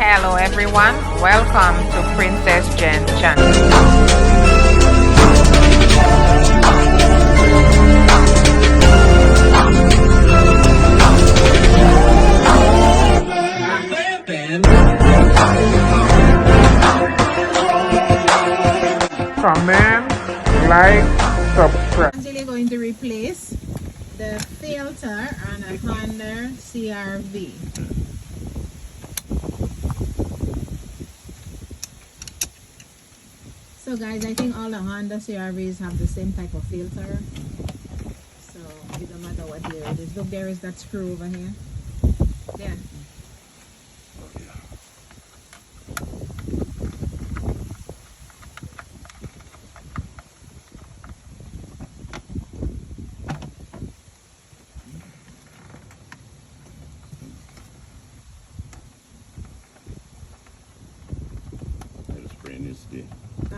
Hello everyone, welcome to Princess Jen channel. Comment, like, subscribe. I'm actually going to replace the filter on a Honda CRV. So guys, I think all the Honda CRVs have the same type of filter. So it doesn't matter what year it is. Look, there is that screw over here. There.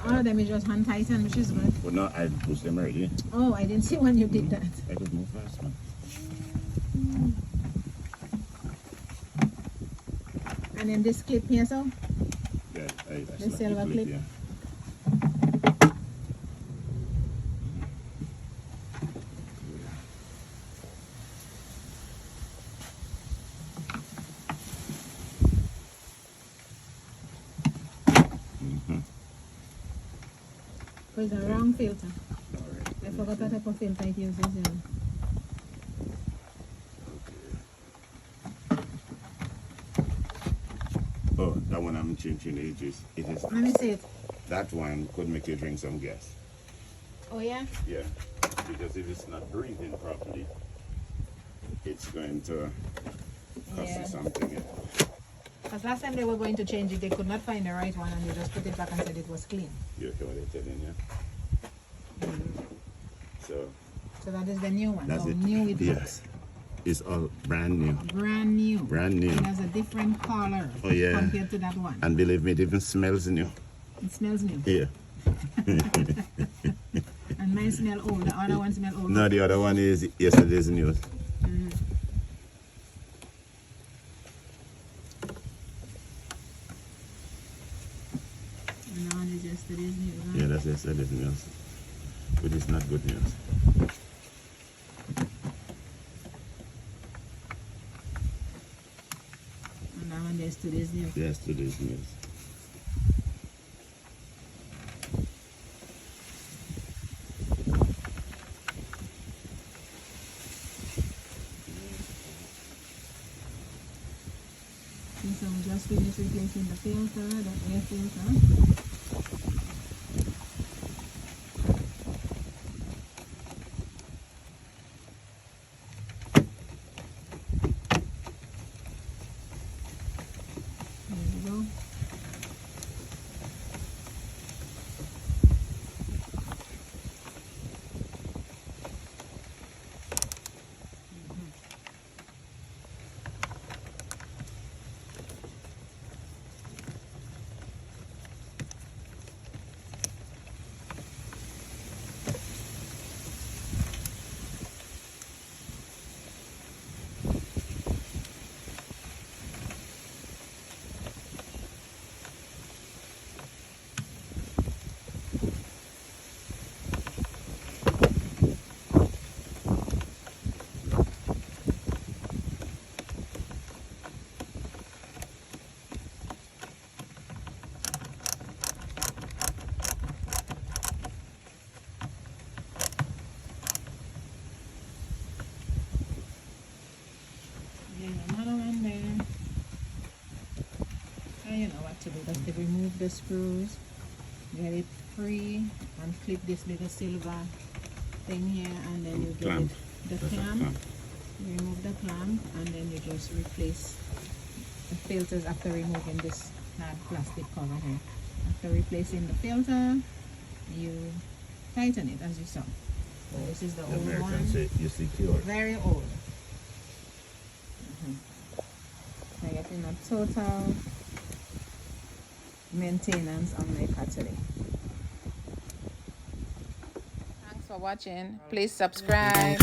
All of them is just hand tighten, which is good. But no, I push them already. Oh, I didn't see when you did that. I could move fast, man. And then this clip here, so? Yeah, the silver clip. Yeah. It's the wrong filter. Alright. I forgot what type of filter it uses. Oh, that one I'm changing ages. It is. Let me see it. That one could make you drink some gas. Oh yeah? Yeah, because if it's not breathing properly, it's going to cost you something. Yeah. Because last time they were going to change it, they could not find the right one and they just put it back and said it was clean. You hear what they're telling you? So that is the new one. that's How it. new it Yes. looks. It's all brand new. Brand new. Brand new. It has a different color compared to that one. And believe me, it even smells new. It smells new. Yeah. And mine smell old. The other one smell old. No, the other one is yesterday's news. And that one is yesterday's news. Huh? Yeah, that's yesterday's news. But it's not good news. And that one is today's news. Yesterday's news. So we just finished replacing the filter, the air filter. There we go. Another one there. And you know what to do. Just to remove the screws, get it free, and clip this little silver thing here, and then you get Clamp. the That's a clamp. clamp. You remove the clamp, and then you just replace the filters after removing this plastic cover here. After replacing the filter, you tighten it as you saw. So this is the The old one. Americans say you secure. Very old. I getting a total maintenance on my catalytic. Thanks for watching. Please subscribe.